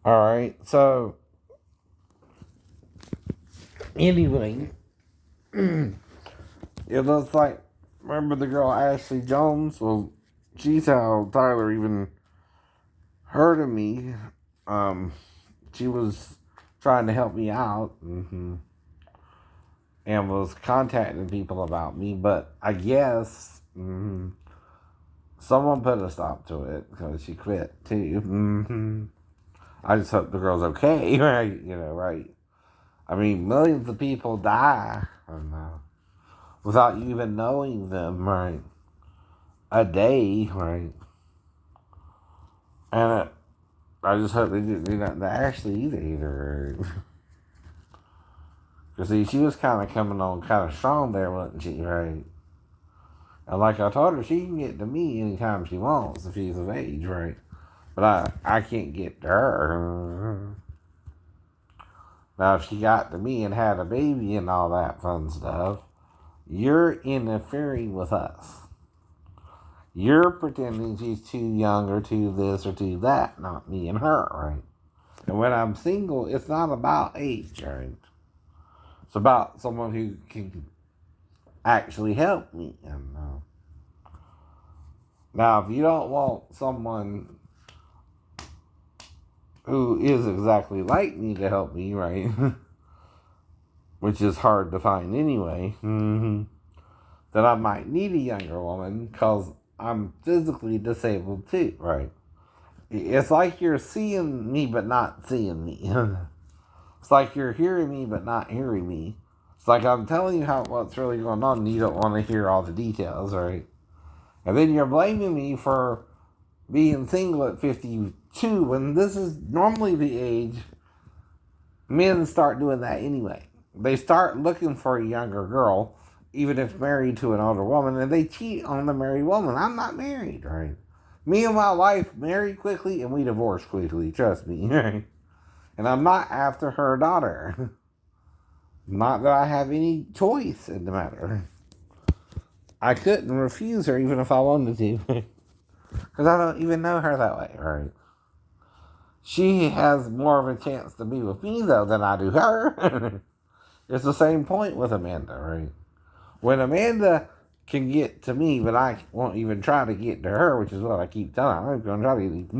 All right. So anyway, it looks like remember the girl Ashley Jones? Well, she's how Tyler even heard of me. Um, she was trying to help me out and was contacting people about me, but I guess someone put a stop to it because she quit too. I just hope the girl's okay, right? Right? I mean, millions of people die without you even knowing them, right? A day, right? And I just hope they didn't do that to Ashley either. Because see, she was kind of coming on kind of strong there, wasn't she, right? And like I told her, she can get to me anytime she wants if she's of age, right? But I can't get to her. Now, if she got to me and had a baby and all that fun stuff, you're interfering with us. You're pretending she's too young or too this or too that, not me and her, right? And when I'm single, it's not about age, right? It's about someone who can actually help me. And now, if you don't want someone who is exactly like me to help me, right? Which is hard to find anyway, then I might need a younger woman because I'm physically disabled too, right? It's like you're seeing me but not seeing me. It's like you're hearing me but not hearing me. It's like I'm telling you what's really going on and you don't want to hear all the details, right? And then you're blaming me for being single at 52 when this is normally the age men start doing that anyway. They start looking for a younger girl, even if married to an older woman, and they cheat on the married woman. I'm not married, right? Me and my wife married quickly and we divorced quickly, trust me. Right? And I'm not after her daughter. Not that I have any choice in the matter. I couldn't refuse her even if I wanted to. Because I don't even know her that way, right? She has more of a chance to be with me, though, than I do her. It's the same point with Amanda, right? When Amanda can get to me, but I won't even try to get to her, which is what I keep telling her. I'm going to try to get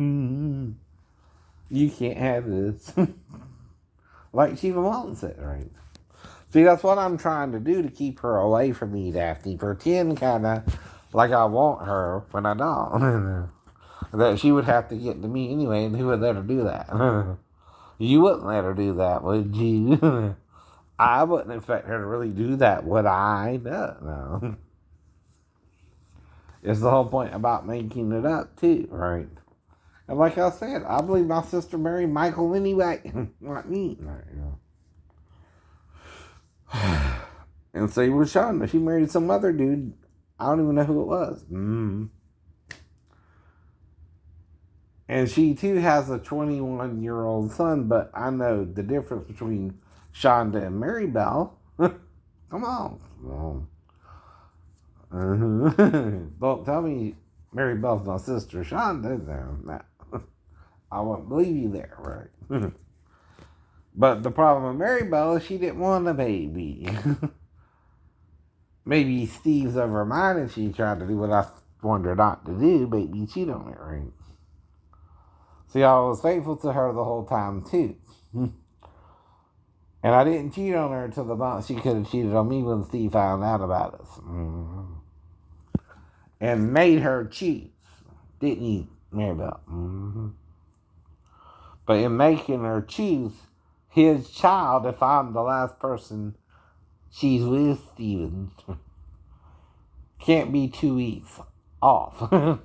you can't have this. Like she even wants it, right? See, that's what I'm trying to do to keep her away from me, Daphne. Pretend kind of like I want her when I don't. That she would have to get to me anyway, and who would let her do that? You wouldn't let her do that, would you? I wouldn't expect her to really do that, would I? No. It's the whole point about making it up, too, right? And like I said, I believe my sister married Michael anyway. Not me. And same with Shonda. She married some other dude. I don't even know who it was. And she, too, has a 21-year-old son, but I know the difference between Shonda and Mary Bell. Come on. Don't tell me Mary Bell's my sister Shonda. No. I won't believe you there, right? But the problem with Mary Bell is she didn't want a baby. Maybe Steve's of her mind and she tried to do what I wanted her not to do, maybe cheat on me, right? See, I was faithful to her the whole time, too. And I didn't cheat on her until the month she could have cheated on me when Steve found out about us. And made her cheat, didn't he, Maribel? But in making her choose his child, if I'm the last person she's with, Steven, can't be 2 weeks off. It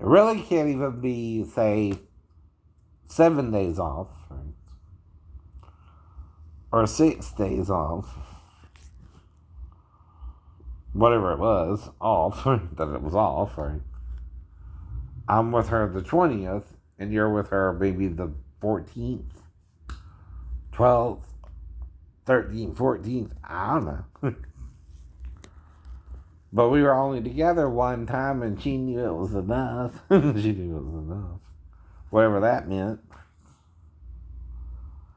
really can't even be, say, 7 days off, right? Or 6 days off. Whatever it was, off, that it was off, right? I'm with her the 20th, and you're with her maybe the 14th, 12th, 13th, 14th. I don't know. But we were only together one time, and she knew it was enough. She knew it was enough. whatever that meant.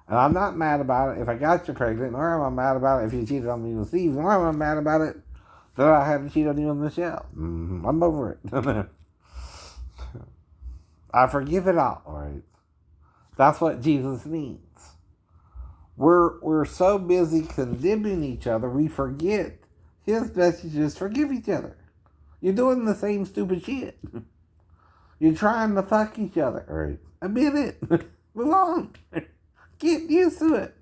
And I'm not mad about it if I got you pregnant, nor am I mad about it if you cheated on me with Steve, nor am I mad about it that I had to cheat on you on the show. I'm over it. I forgive it all, right? That's what Jesus means. We're so busy condemning each other, we forget his message is forgive each other. You're doing the same stupid shit. You're trying to fuck each other, right? Admit it. Move on. Get used to it.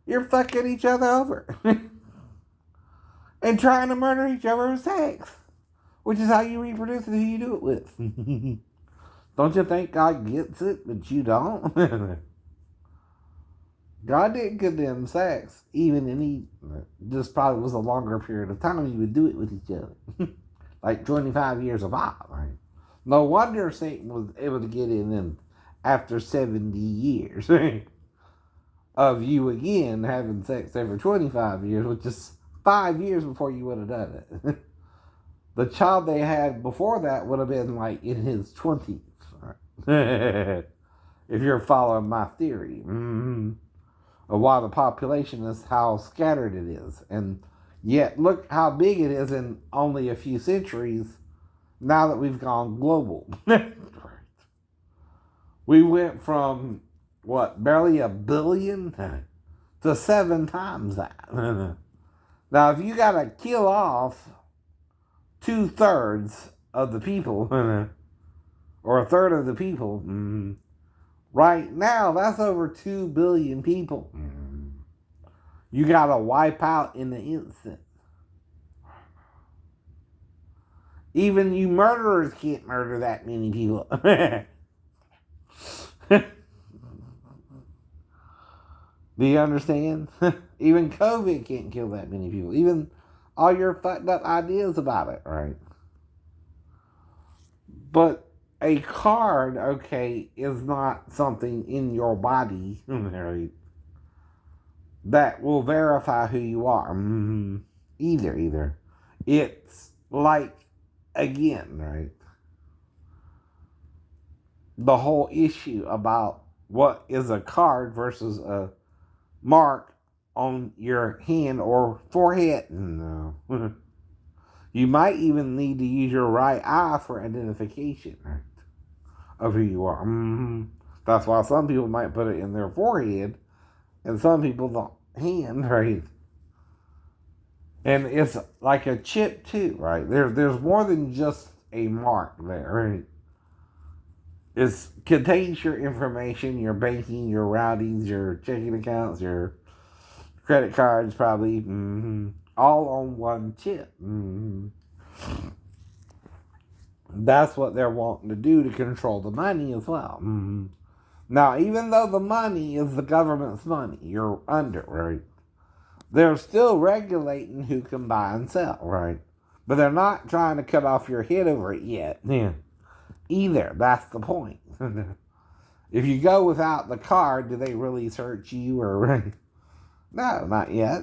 You're fucking each other over. And trying to murder each other with sex. Which is how you reproduce and who you do it with. Don't you think God gets it, but you don't? God didn't condemn sex, even in he just probably was a longer period of time you would do it with each other. Like 25 years of Bible, right? No wonder Satan was able to get in after 70 years of you again having sex every 25 years, which is 5 years before you would have done it. The child they had before that would have been like in his 20s. Right? If you're following my theory. Of why the population is how scattered it is. And yet, look how big it is in only a few centuries now that we've gone global. We went from, barely 1 billion to 7 times that. Now, if you got to kill off 2/3 of the people, or 1/3 of the people, right now, that's over 2 billion people. You gotta wipe out in an instant. Even you murderers can't murder that many people. Do you understand? Even COVID can't kill that many people. Even all your fucked up ideas about it, right? But a card, okay, is not something in your body, right, that will verify who you are. Either. It's like, again, right, the whole issue about what is a card versus a mark on your hand or forehead. No. You might even need to use your right eye for identification, right, of who you are. That's why some people might put it in their forehead and some people the hand, right? And it's like a chip too, right? There's more than just a mark there, right? It contains your information, your banking, your routings, your checking accounts, your credit cards, probably, all on one chip. That's what they're wanting to do to control the money as well. Now, even though the money is the government's money, you're under, right? They're still regulating who can buy and sell, right? But they're not trying to cut off your head over it yet. Either. That's the point. If you go without the card, do they really search you or right? No, not yet.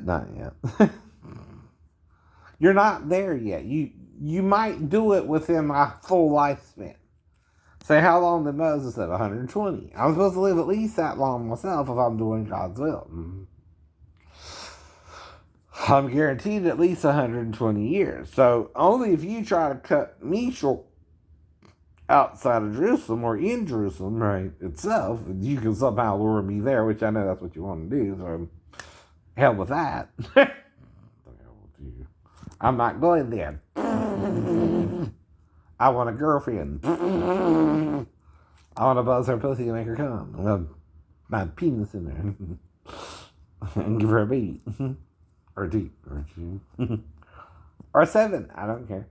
You're not there yet. You might do it within my full lifespan. Say, how long did Moses live? 120. I'm supposed to live at least that long myself if I'm doing God's will. I'm guaranteed at least 120 years. So only if you try to cut me short outside of Jerusalem or in Jerusalem, right, itself, you can somehow lure me there, which I know that's what you want to do. So hell with that. I'm not going there. I want a girlfriend. I want to buzz her pussy and make her come. Well, my penis in there. And give her a baby. Or 2. Or 2. Or 7. I don't care.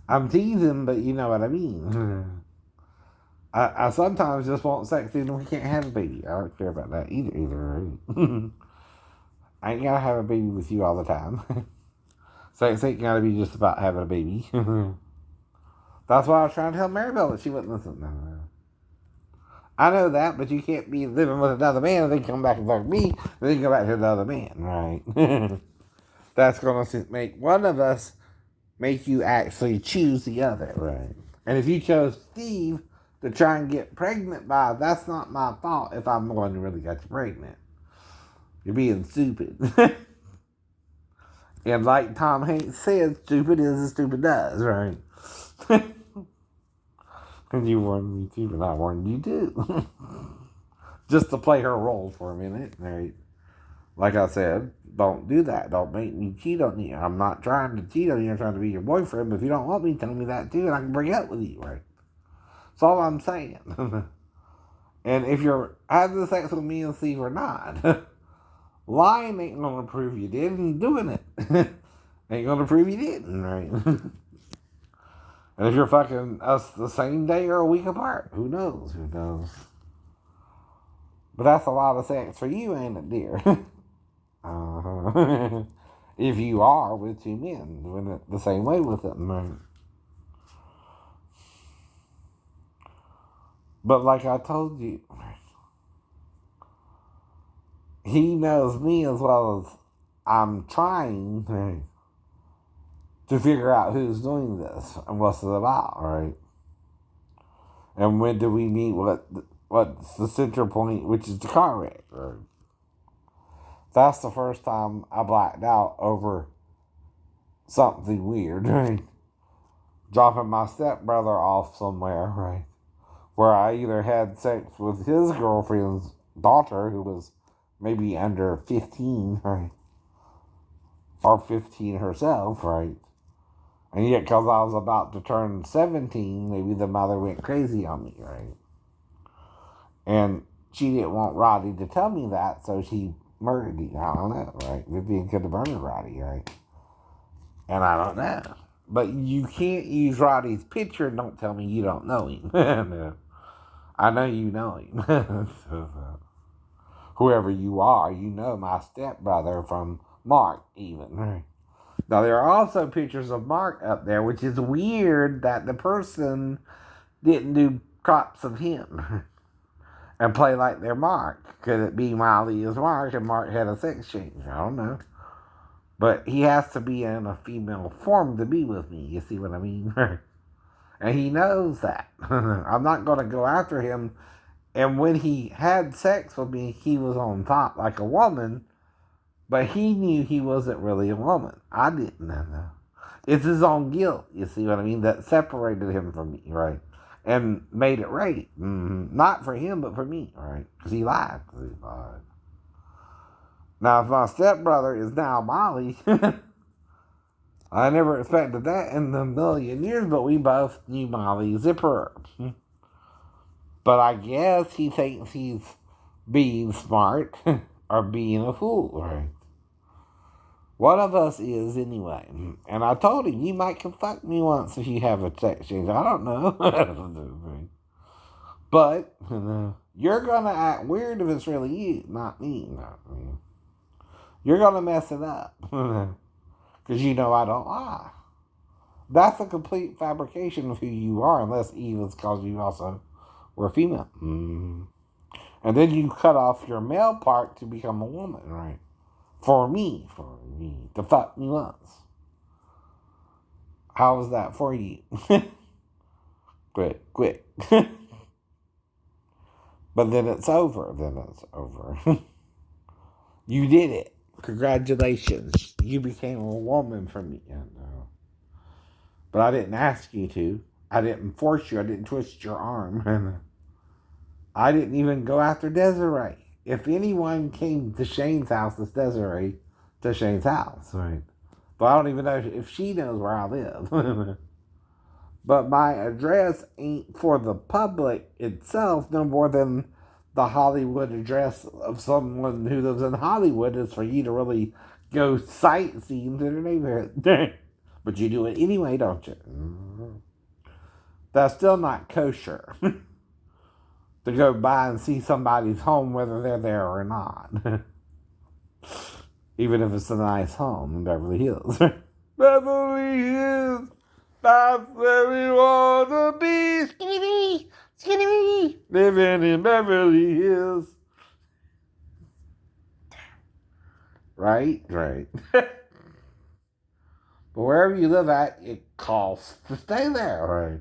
I'm teasing, but you know what I mean. I sometimes just want sex even we can't have a baby. I don't care about that either. I ain't gotta have a baby with you all the time. Sex ain't gotta be just about having a baby. That's why I was trying to tell Maribel that she wouldn't listen. No. I know that, but you can't be living with another man and then come back and fuck me and then go back to another man, right? That's going to make one of us make you actually choose the other, right? And if you chose Steve, to try and get pregnant by, that's not my fault if I'm the one who really got you pregnant. You're being stupid. And like Tom Hanks said, stupid is as stupid does, right? And you warned me too, but I warned you too. Just to play her role for a minute, right? Like I said, don't do that. Don't make me cheat on you. I'm not trying to cheat on you. I'm trying to be your boyfriend. But if you don't want me, tell me that too, and I can break up with you, right? That's all I'm saying. And if you're having sex with me and Steve or not, lying ain't gonna prove you did, and doing it ain't gonna prove you didn't, right? And if you're fucking us the same day or a week apart, who knows? Who knows? But that's a lot of sex for you, ain't it, dear? If you are with two men doing it the same way with them, right? But like I told you, he knows me as well as I'm trying to figure out who's doing this and what's it about, right? And when do we meet? What's the center point, which is the car wreck, right? That's the first time I blacked out over something weird, right? Dropping my stepbrother off somewhere, right? Where I either had sex with his girlfriend's daughter, who was maybe under 15, right? Or 15 herself, right? And yet, because I was about to turn 17, maybe the mother went crazy on me, right? And she didn't want Roddy to tell me that, so she murdered him. I don't know, right? Vivian could have murdered Roddy, right? And I don't know. But you can't use Roddy's picture and don't tell me you don't know him. No. I know you know him. Whoever you are, you know my stepbrother from Mark, even. Right? Now, there are also pictures of Mark up there, which is weird that the person didn't do crops of him and play like they're Mark. Could it be Miley is Mark and Mark had a sex change? I don't know. But he has to be in a female form to be with me. You see what I mean? And he knows that. I'm not going to go after him. And when he had sex with me, he was on top like a woman. But he knew he wasn't really a woman. I didn't know. It's his own guilt, you see what I mean, that separated him from me, right? And made it right. Mm-hmm. Not for him, but for me, right? Because he lied. Now, if my stepbrother is now Molly, I never expected that in a million years, but we both knew Molly Zipper. But I guess he thinks he's being smart or being a fool, right? One of us is anyway. And I told him, you might can fuck me once if you have a sex change. I don't know. But you're going to act weird if it's really you, not me. You're going to mess it up. Because you know I don't lie. That's a complete fabrication of who you are, unless Eve is because you also were female. Mm-hmm. And then you cut off your male part to become a woman, right? For me, to fuck me once. How was that for you? Quit. But then it's over. You did it. Congratulations. You became a woman for me. But I didn't ask you to. I didn't force you. I didn't twist your arm. I didn't even go after Desiree. If anyone came to Shane's house, it's Desiree to Shane's house, right? But I don't even know if she knows where I live. But my address ain't for the public itself no more than the Hollywood address of someone who lives in Hollywood is for you to really go sightseeing to their neighborhood. But you do it anyway, don't you? That's still not kosher. To go by and see somebody's home, whether they're there or not. Even if it's a nice home in Beverly Hills. Beverly Hills, that's where we want to be. Skinny me, living in Beverly Hills. Right. But wherever you live at, it costs to stay there, right?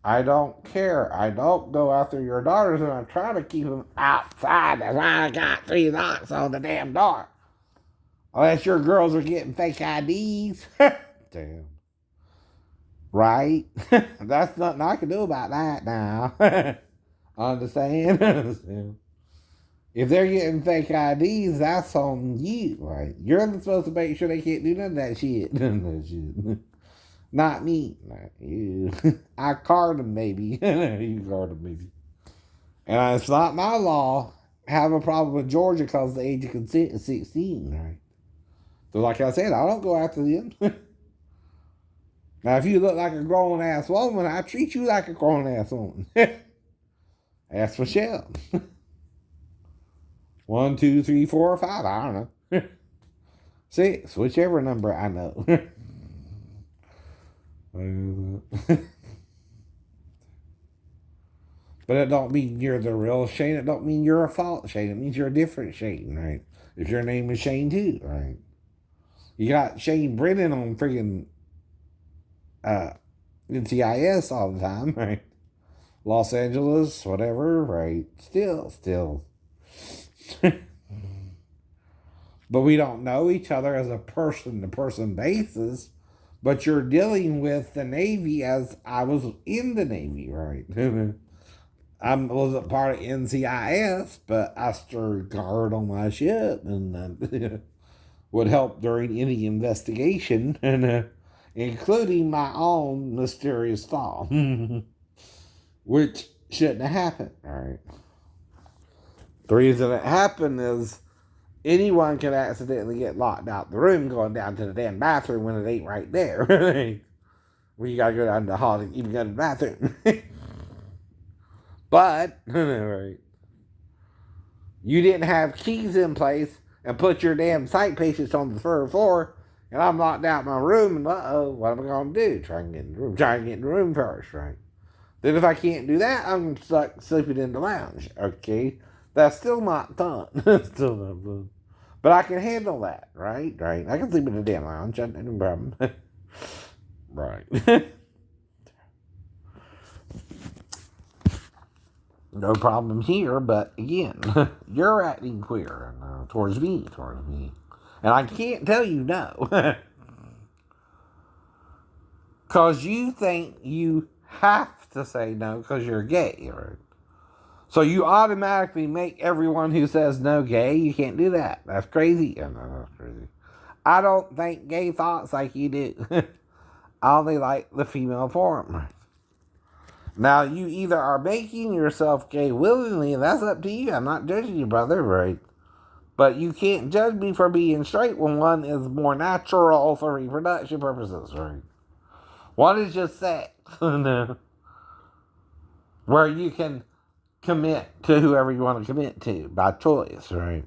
I don't care. I don't go after your daughters, and I'm trying to keep them outside. That's why I got 3 locks on the damn door. Unless your girls are getting fake IDs. Damn. Right? That's nothing I can do about that now. Understand? If they're getting fake IDs, that's on you, right? You're supposed to make sure they can't do none of that shit. Not me. Not you. I card them, maybe. You card them, maybe. And it's not my law. Have a problem with Georgia because the age of consent is 16, right? So, like I said, I don't go after them. Now, if you look like a grown ass woman, I treat you like a grown ass woman. Ask Michelle. 1, 2, 3, 4, 5. I don't know. 6, whichever number I know. But it don't mean you're the real Shane. It don't mean you're a false Shane. It means you're a different Shane, right? If your name is Shane too, right? You got Shane Brennan on freaking NCIS all the time, right? Los Angeles, whatever, right? Still. But we don't know each other as a person-to-person basis. But you're dealing with the Navy as I was in the Navy, right? I wasn't part of NCIS, but I stood guard on my ship and would help during any investigation, and including my own mysterious fall, which shouldn't have happened. All right. The reason it happened is anyone can accidentally get locked out the room going down to the damn bathroom when it ain't right there. When you gotta go down to the hall to even go to the bathroom. But, right, you didn't have keys in place and put your damn psych patients on the third floor, and I'm locked out in my room, and what am I going to do? Try and get in the room first, right? Then if I can't do that, I'm stuck sleeping in the lounge, okay? That's still not fun. Still not fun. But I can handle that, right? Right. I can sleep in the damn lounge, no problem. Right. No problem here, but again, you're acting queer towards me. And I can't tell you no. Because you think you have to say no because you're gay, right? So you automatically make everyone who says no gay. You can't do that. That's crazy. Yeah, no, that's crazy. I don't think gay thoughts like you do. I only like the female form. Now, you either are making yourself gay willingly, and that's up to you. I'm not judging you, brother, right? But you can't judge me for being straight when one is more natural for reproduction purposes, right? One is just sex, where you can commit to whoever you want to commit to by choice, right?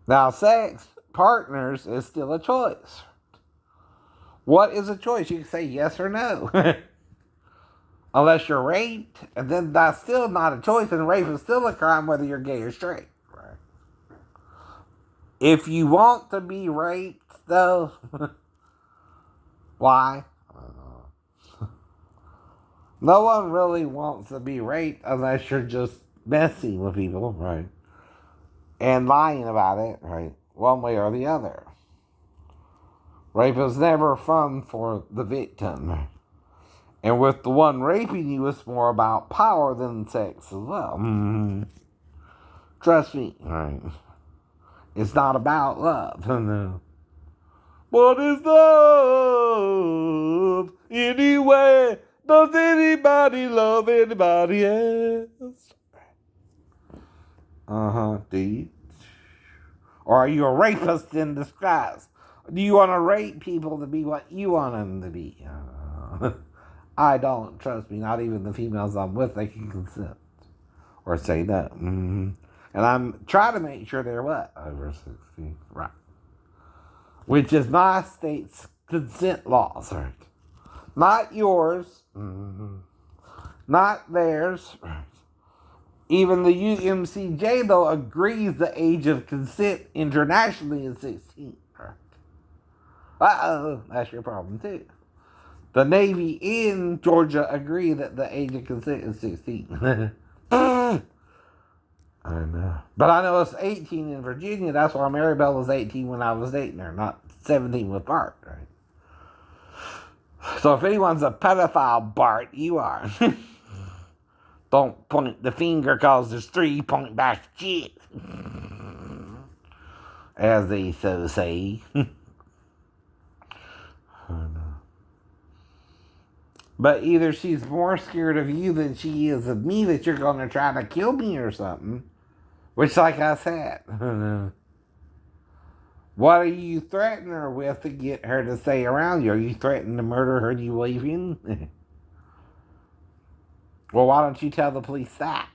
Now, sex partners is still a choice. What is a choice? You can say yes or no. Unless you're raped, and then that's still not a choice, and rape is still a crime whether you're gay or straight. Right? If you want to be raped, though, why? No one really wants to be raped unless you're just messing with people, right? And lying about it, right? One way or the other. Rape is never fun for the victim. And with the one raping you, it's more about power than sex as well. Mm-hmm. Trust me, right? It's not about love. No. What is love? Anyway, does anybody love anybody else? Do you? Or are you a rapist in disguise? Do you want to rape people to be what you want them to be? I don't. Trust me, not even the females I'm with, they can consent. Or say no. Mm-hmm. And I'm trying to make sure they're what? Over 16. Right. Which is my state's consent laws, right? Not yours. Mm-hmm. Not theirs. Right. Even the UMCJ, though, agrees the age of consent internationally is 16. Right. Uh-oh, that's your problem, too. The Navy in Georgia agree that the age of consent is 16. I know. But I know it's 18 in Virginia. That's why Maribel was 18 when I was dating her, not 17 with Bart, right? So if anyone's a pedophile, Bart, you are. Don't point the finger because there's 3 point back shit. As they so say. But either she's more scared of you than she is of me that you're going to try to kill me or something. Which, like I said, what are you threatening her with to get her to stay around you? Are you threatening to murder her and you leaving? Well, why don't you tell the police that,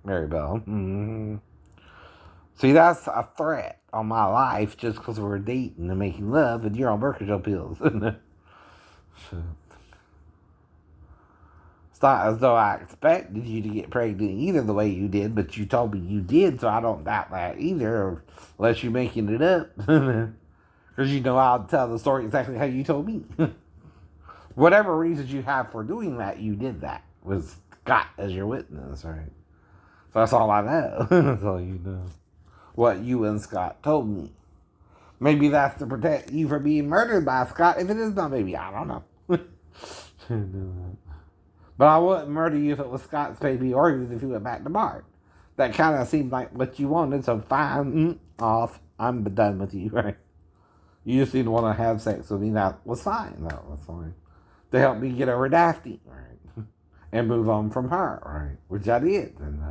Maribel? Mm-hmm. See, that's a threat on my life just because we're dating and making love and you're on Percocet pills. It's not as though I expected you to get pregnant either the way you did, but you told me you did, so I don't doubt that either, unless you're making it up. Because you know I'll tell the story exactly how you told me. Whatever reasons you have for doing that, you did that with Scott as your witness, right? So that's all I know. That's all you know. What you and Scott told me. Maybe that's to protect you from being murdered by Scott. If it is not, maybe I don't know. But I wouldn't murder you if it was Scott's baby or even if you went back to Bart. That kind of seemed like what you wanted, so fine, off. I'm done with you, right? You just didn't want to have sex with me. That was fine. That was fine. To help me get over Daphne, right? And move on from her, right? Which I did. And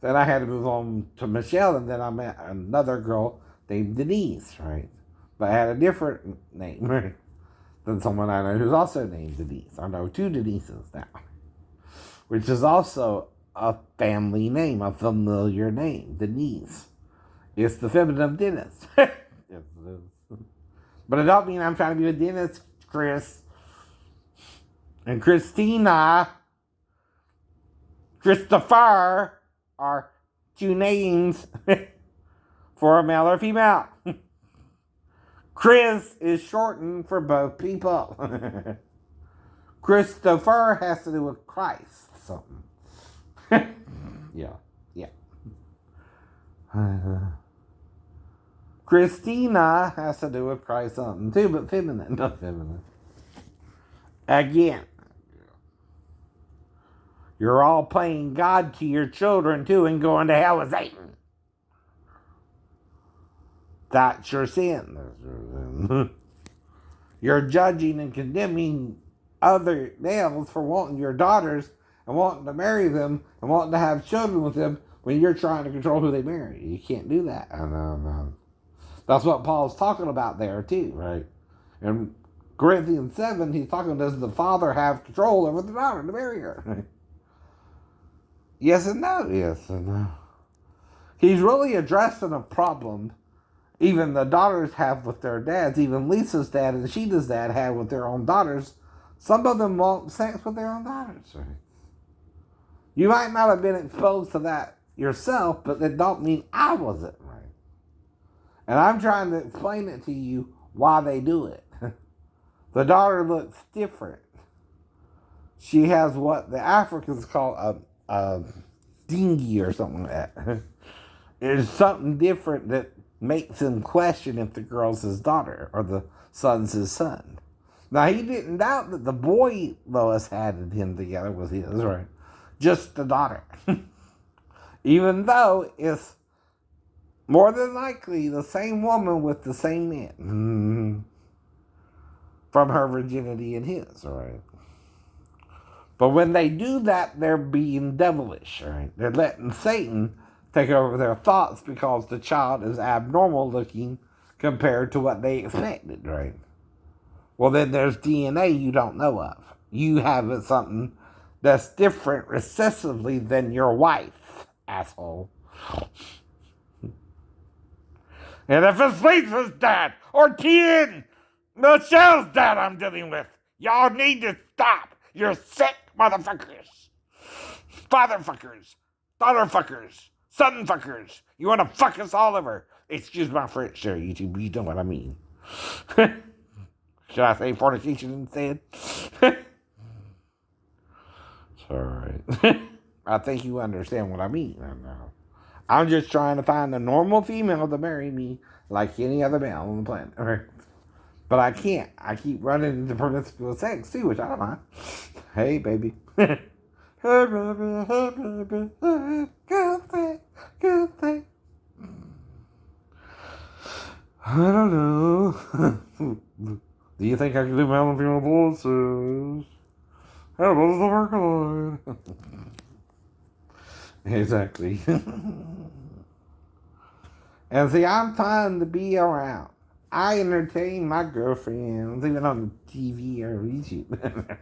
then I had to move on to Michelle, and then I met another girl named Denise, right? But I had a different name, right? Than someone I know who's also named Denise. I know 2 Denises now. Which is also a family name, a familiar name, Denise. It's the feminine of Dennis. Yes, it is. But it don't mean I'm trying to be with Dennis, Chris. And Christina, Christopher are 2 names for a male or female. Chris is shortened for both people. Christopher has to do with Christ. Something. Yeah. Christina has to do with Christ something too, but feminine, not feminine. Again, you're all playing God to your children too and going to hell with Satan. That's your sin. You're judging and condemning other males for wanting your daughters and wanting to marry them and wanting to have children with them when you're trying to control who they marry. You can't do that. No. That's what Paul's talking about there too, right? In Corinthians 7, he's talking, does the father have control over the daughter to marry her? Right? Yes and no. Yes and no. He's really addressing a problem even the daughters have with their dads. Even Lisa's dad and Sheila's dad have with their own daughters. Some of them want sex with their own daughters, right? You might not have been exposed to that yourself, but that don't mean I wasn't, right? And I'm trying to explain it to you why they do it. The daughter looks different. She has what the Africans call a dingy or something like that. There's something different that makes him question if the girl's his daughter or the son's his son. Now, he didn't doubt that the boy Lois had and him together was his, right? Just the daughter. Even though it's more than likely the same woman with the same man. From her virginity and his, right? But when they do that, they're being devilish, right? They're letting Satan take over their thoughts because the child is abnormal looking compared to what they expected, right? Well, then there's DNA you don't know of. You have something that's different recessively than your wife, asshole. And if it's Lisa's dad or Tien, Michelle's dad I'm dealing with, y'all need to stop. You're sick motherfuckers. Fatherfuckers. Daughterfuckers. Sonfuckers. You want to fuck us all over. Excuse my French there, YouTube. You know what I mean. Should I say fornication instead? It's alright. I think you understand what I mean. I'm just trying to find a normal female to marry me like any other male on the planet. Right? But I can't. I keep running into promiscuous sex too, which I don't mind. Hey, baby. Hey, baby. Hey, baby. Good thing. Good thing. I don't know. Do you think I can do male and female voices? How does the work Exactly. And see, I'm trying to be around. I entertain my girlfriends, even on the TV or YouTube.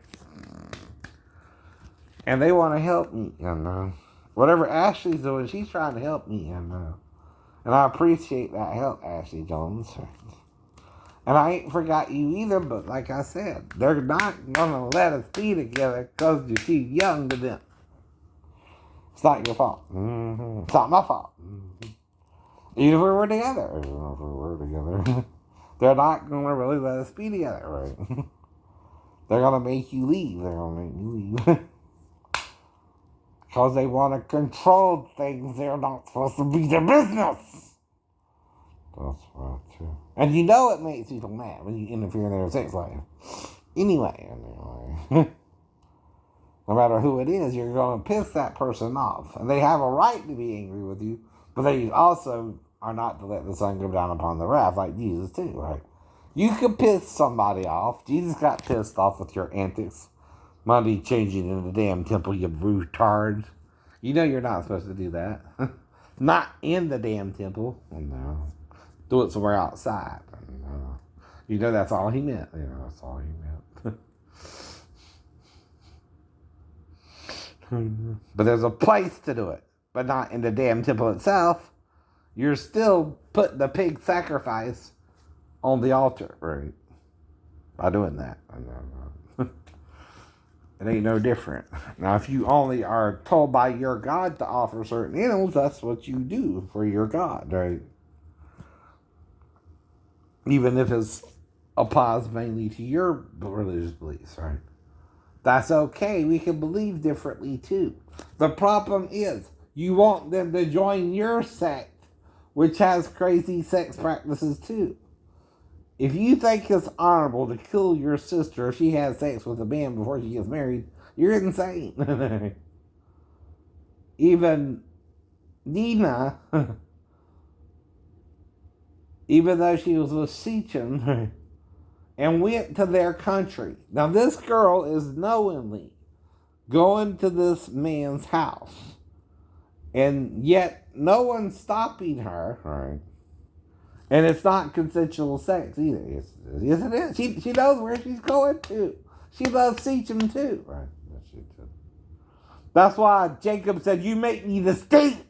And they want to help me, you know. Whatever Ashley's doing, she's trying to help me, you know. And I appreciate that help, Ashley Jones. And I ain't forgot you either, but like I said, they're not going to let us be together because you're too young to them. It's not your fault. Mm-hmm. It's not my fault. Mm-hmm. Even if we were together. They're not going to really let us be together, right? They're going to make you leave. They're going to make you leave. Because they want to control things they're not supposed to be their business. That's right, too. And you know it makes people mad when you interfere in their sex life. Anyway. No matter who it is, you're going to piss that person off. And they have a right to be angry with you, but they also are not to let the sun go down upon the wrath, like Jesus too, right? You could piss somebody off. Jesus got pissed off with your antics. Monday changing in the damn temple, you retard. You know you're not supposed to do that. Not in the damn temple. No. Do it somewhere outside. You know that's all he meant. You know that's all he meant. But there's a place to do it. But not in the damn temple itself. You're still putting the pig sacrifice on the altar, right? By doing that. It ain't no different. Now, if you only are told by your God to offer certain animals, that's what you do for your God, right? Even if it applies mainly to your religious beliefs, right? That's okay. We can believe differently, too. The problem is, you want them to join your sect, which has crazy sex practices, too. If you think it's honorable to kill your sister if she has sex with a man before she gets married, you're insane. Even Nina, even though she was with Sechem, and went to their country. Now this girl is knowingly going to this man's house. And yet no one's stopping her, right? And it's not consensual sex either. Yes, it is. She knows where she's going to. She loves Sechem too. Right. That's why Jacob said, you make me to stink,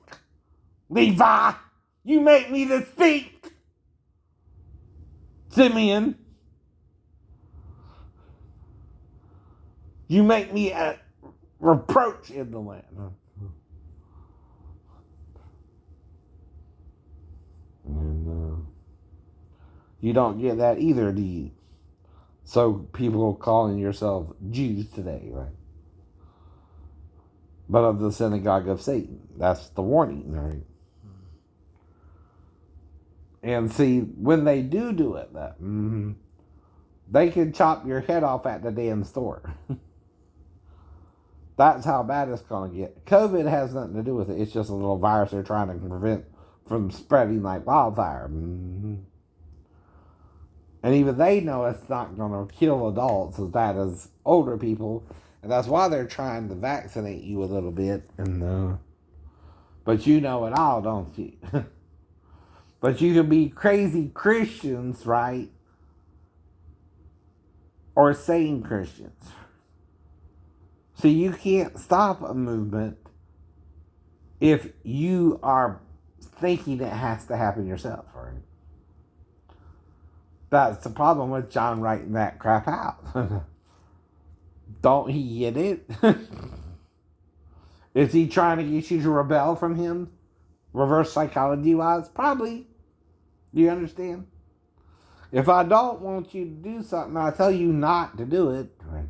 Levi. You make me to stink, Simeon. You make me a reproach in the land. And you don't get that either, do you? So people calling yourself Jews today, right? But of the synagogue of Satan. That's the warning, right? And see, when they do it, they can chop your head off at the damn store. That's how bad it's going to get. COVID has nothing to do with it. It's just a little virus they're trying to prevent from spreading like wildfire. And even they know it's not going to kill adults as bad as older people. And that's why they're trying to vaccinate you a little bit. But you know it all, don't you? But you can be crazy Christians, right? Or sane Christians. So you can't stop a movement if you are thinking it has to happen yourself, right? That's the problem with John writing that crap out. Don't he get it? Is he trying to get you to rebel from him? Reverse psychology wise? Probably. Do you understand? If I don't want you to do something, I tell you not to do it. Right.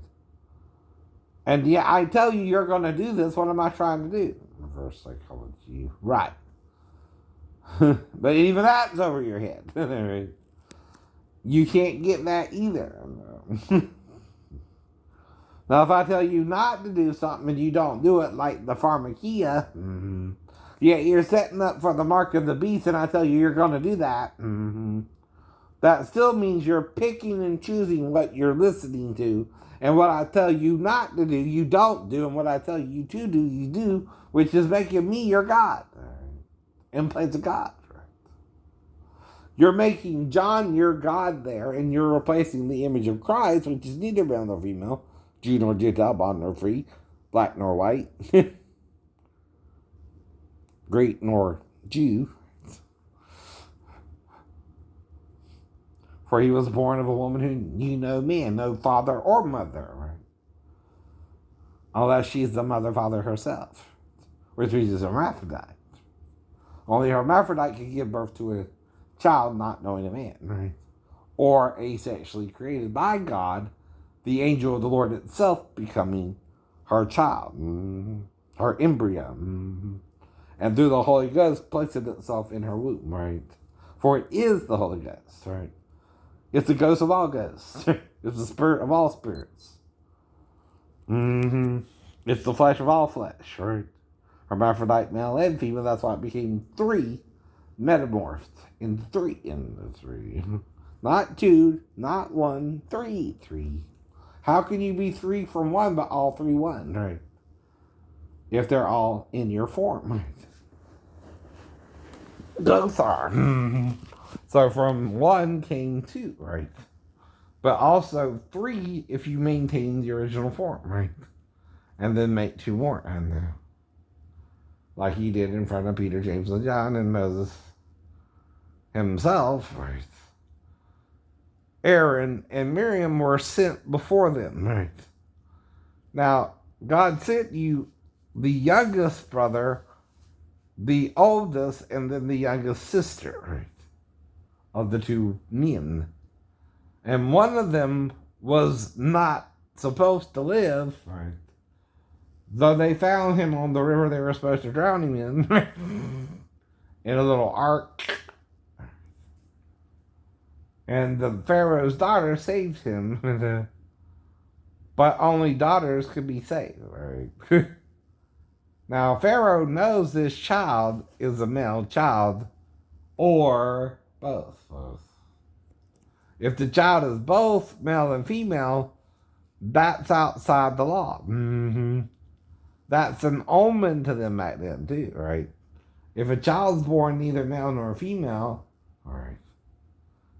And yeah, I tell you you're going to do this. What am I trying to do? Reverse psychology. Right. But even that's over your head. You can't get that either. Now, if I tell you not to do something and you don't do it, like the pharmakia, yeah, you're setting up for the mark of the beast, and I tell you you're going to do that. That still means you're picking and choosing what you're listening to. And what I tell you not to do, you don't do. And what I tell you to do, you do, which is making me your God. In place of God. You're making John your God there, and you're replacing the image of Christ, which is neither male nor female, Jew nor Gentile, bond nor free, black nor white, Greek nor Jew. For he was born of a woman who knew no man, no father or mother, right? Unless she's the mother father herself, which means she's a hermaphrodite. Only a hermaphrodite can give birth to a child not knowing a man, right? Or asexually created by God, the angel of the Lord itself becoming her child, her embryo, and through the Holy Ghost placing itself in her womb, right? For it is the Holy Ghost, right? It's the ghost of all ghosts. It's the spirit of all spirits. It's the flesh of all flesh, right? Hermaphrodite, male and female. That's why it became three, metamorphed into three. Not two, not one, three. How can you be three from one, but all three one, right? If they're all in your form, right? Both are. So from one came two, right? But also three if you maintain the original form, right? And then make two more. And like he did in front of Peter, James, and John, and Moses himself, right? Aaron and Miriam were sent before them, right? Now, God sent you the youngest brother, the oldest, and then the youngest sister, right? Of the two men. And one of them was not supposed to live, right? Though they found him on the river they were supposed to drown him in a little ark. And the Pharaoh's daughter saved him. But only daughters could be saved, right? Now, Pharaoh knows this child is a male child, or both. If the child is both male and female, that's outside the law. That's an omen to them back then, too, right? If a child's born neither male nor female, all right,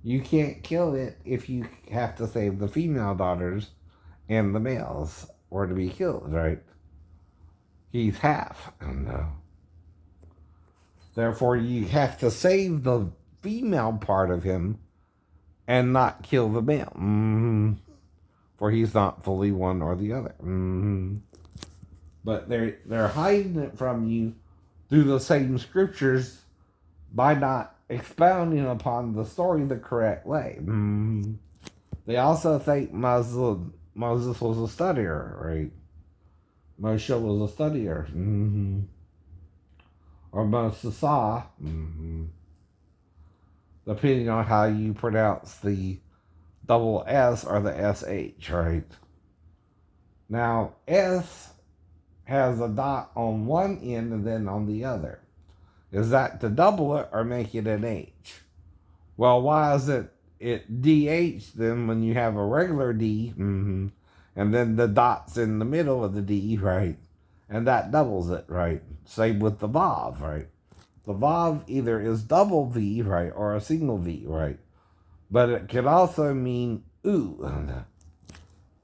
you can't kill it if you have to save the female daughters and the males, or to be killed, right? He's half, and therefore you have to save the female part of him and not kill the male, for he's not fully one or the other. But they're hiding it from you through the same scriptures by not expounding upon the story the correct way. They also think Moses was a studier, right? Moshe was a studier. Or Moses, depending on how you pronounce the double S or the SH, right? Now, S has a dot on one end and then on the other. Is that to double it or make it an H? Well, why is it DH then when you have a regular D, and then the dot's in the middle of the D, right? And that doubles it, right? Same with the Vav, right? The Vav either is double V, right, or a single V, right? But it can also mean U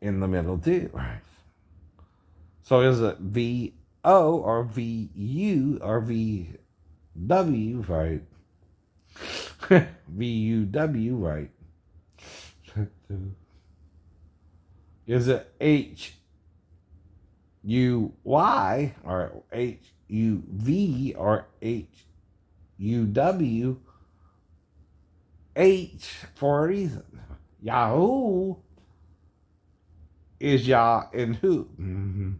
in the middle too, right? So is it VO or VU or VW, right? VUW, right? Is it HUY or HUV or HUW H for a reason. Yahoo is Yah and Hu. Mm-hmm.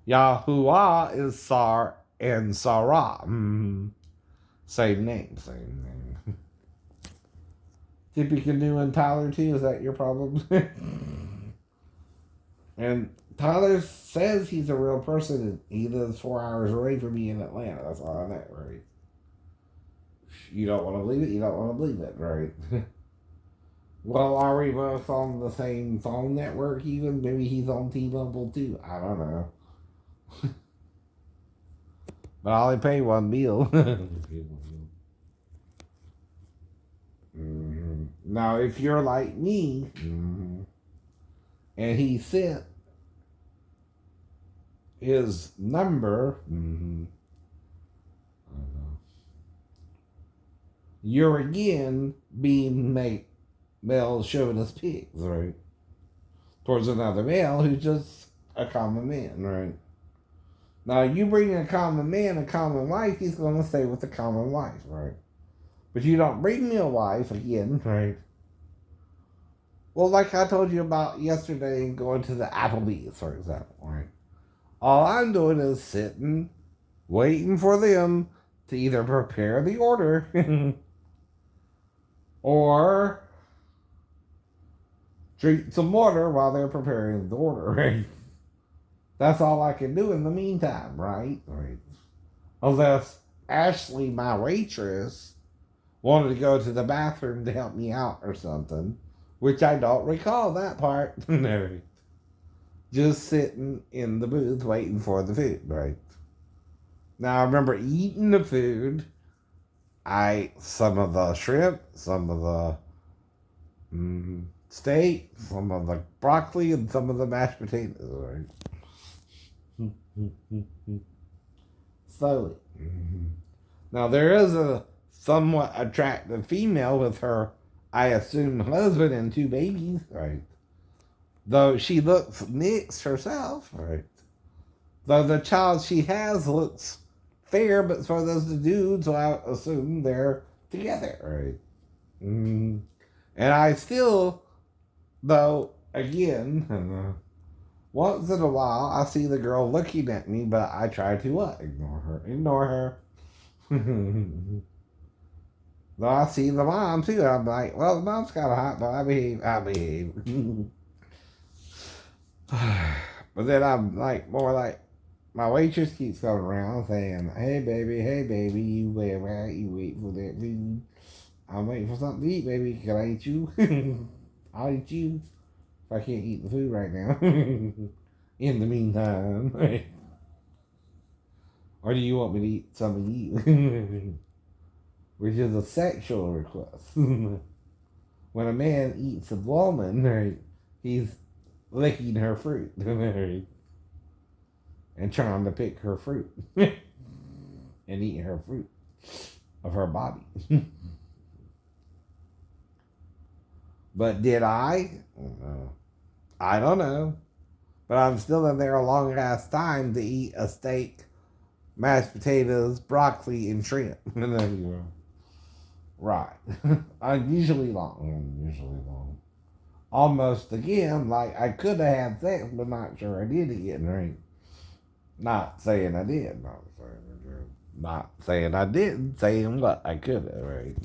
Yahuwah is Sar and Sarah. Mm-hmm. Same name, same name. Tippy Canoe and Tyler too, is that your problem? And Tyler says he's a real person and he lives 4 hours away from me in Atlanta. That's all I know, right? You don't want to believe it, you don't want to believe it, right? Well, are we both on the same phone network even? Maybe he's on T-Mobile too. I don't know. But I only pay one bill. Mm-hmm. Now, if you're like me, mm-hmm, and he sent his number, mm-hmm, you're again being male chauvinist pigs, right? Towards another male who's just a common man, right? Now, you bring a common man a common wife, he's going to stay with the common wife, right? But you don't bring me a wife again, right? Well, like I told you about yesterday, going to the Applebee's, for example, right? All I'm doing is sitting, waiting for them to either prepare the order or drink some water while they're preparing the order, right? That's all I can do in the meantime, right? Right. Unless Ashley, my waitress, wanted to go to the bathroom to help me out or something, which I don't recall that part. No. Just sitting in the booth waiting for the food, right? Now I remember eating the food. Some of the shrimp, some of the steak, some of the broccoli, and some of the mashed potatoes, right? Slowly. Now there is a somewhat attractive female with her, I assume, husband and 2 babies, right? Though she looks mixed herself, right? Though the child she has looks fair, but so does the dude, so I assume they're together, right? And I still, though, again, once in a while, I see the girl looking at me, but I try to what? Ignore her. Though I see the mom too, I'm like, well, the mom's kind of hot, but I behave. But then I'm like, more like, my waitress keeps coming around saying, hey baby, you wait for that food. I'm waiting for something to eat, baby. Can I eat you? I'll eat you if I can't eat the food right now. In the meantime. Or do you want me to eat some of you? Which is a sexual request. When a man eats a woman, right, he's licking her fruit. Right, and trying to pick her fruit. And eat her fruit of her body. But did I? I don't know. But I'm still in there a long ass time to eat a steak, mashed potatoes, broccoli, and shrimp. Right. Unusually long. Almost again, like I could have had sex, but not sure I did again, right? Not saying I did. Not saying I didn't. Saying what I could have, right?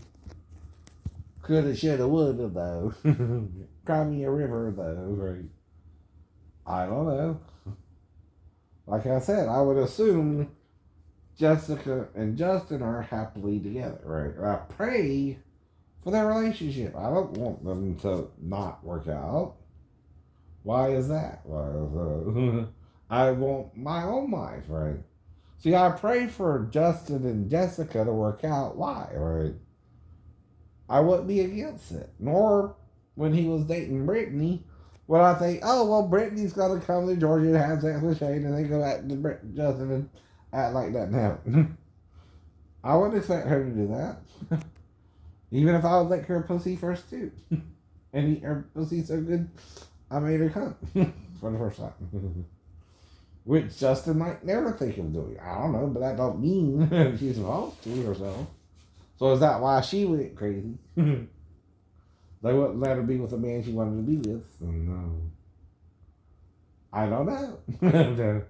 Coulda, shoulda, woulda, though. Cry me a river, though, right? I don't know. Like I said, I would assume Jessica and Justin are happily together, right? I pray for their relationship. I don't want them to not work out. Why is that? I want my own life, right? See, I pray for Justin and Jessica to work out. Why, right? I wouldn't be against it. Nor when he was dating Brittany, would I think, oh, well, Brittany's going to come to Georgia and have sex with Shane and then go back to Justin and act like that now. I wouldn't expect her to do that. Even if I would lick her pussy first, too. And eat her pussy so good, I made her come for the first time. Which Justin might never think of doing. I don't know, but that don't mean she's involved to herself. So is that why she went crazy? They wouldn't let her be with the man she wanted to be with. So no. I don't know.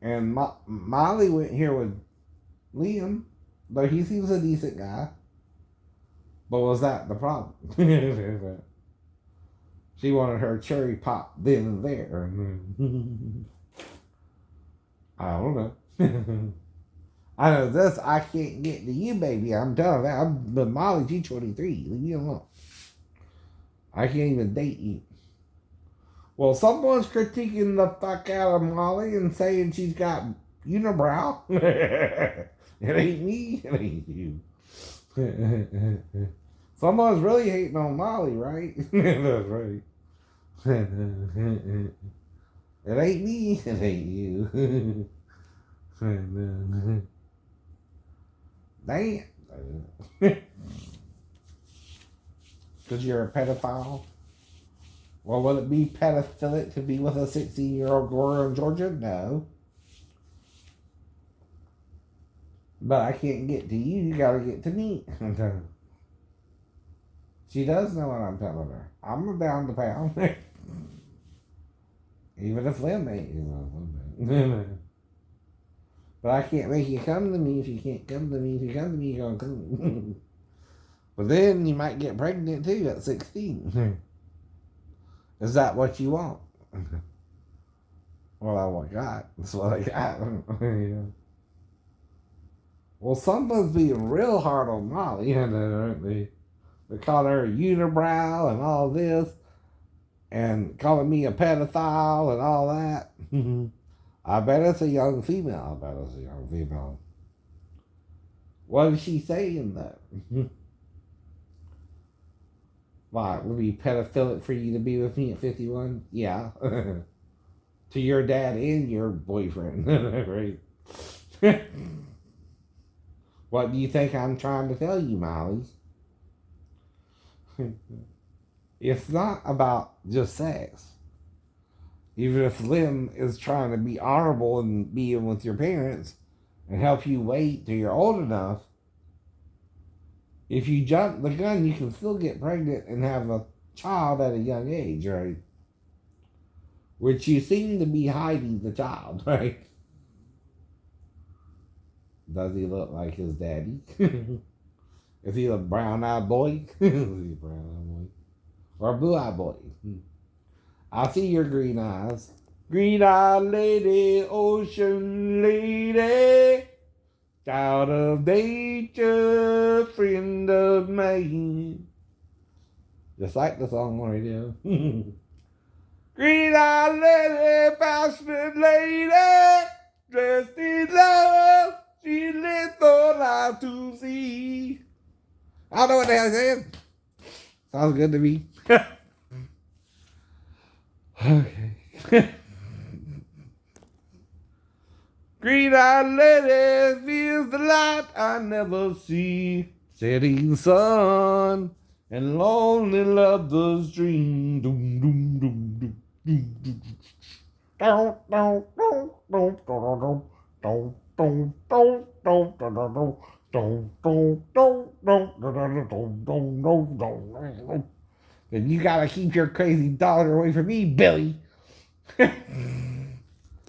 And Molly went here with Liam, though he seems a decent guy. But was that the problem? She wanted her cherry pop then and there. I don't know. I know this, I can't get to you, baby. I'm telling you that. I'm with Molly, she's 23. Leave me alone. I can't even date you. Well, someone's critiquing the fuck out of Molly and saying she's got unibrow. It ain't me, it ain't you. Someone's really hating on Molly, right? That's right. It ain't me, it ain't you. Damn. Because you're a pedophile? Well, would it be pedophilic to be with a 16-year-old girl in Georgia? No. But I can't get to you. You gotta get to me. She does know what I'm telling her. I'm down to pound. Even if Lynn ain't, you know. But I can't make you come to me if you can't come to me. If you come to me, you're gonna come. But then you might get pregnant too at 16. Is that what you want? Well, I got. That's what I got. Yeah. Well, someone's being real hard on Molly, aren't they? They're calling her a unibrow and all this, and calling me a pedophile and all that. I bet it's a young female. What is she saying though? Why, it would be pedophilic for you to be with me at 51? Yeah. To your dad and your boyfriend. Right? What do you think I'm trying to tell you, Molly? It's not about just sex. Even if Lynn is trying to be honorable and being with your parents and help you wait till you're old enough, if you jump the gun, you can still get pregnant and have a child at a young age, right? Which you seem to be hiding the child, right? Does he look like his daddy? Is he a brown-eyed boy? Is he a brown-eyed boy? Or a blue-eyed boy? I see your green eyes. Green-eyed lady, ocean lady, child of nature, friend of man. Just like the song on radio. Green-eyed lady, passionate lady, dressed in love, she lived for life to see. I don't know what the hell he's saying. Sounds good to me. Okay. Green-eyed lady feels the light I never see. Setting sun and lonely lovers dream. Doom, doom, doom, doom, doom, doom. Down, down, down, down, down, down, down, down, down, down, down. Then you gotta keep your crazy daughter away from me, Billy.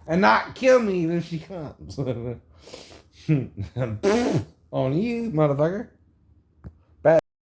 And not kill me when she comes. On you, motherfucker.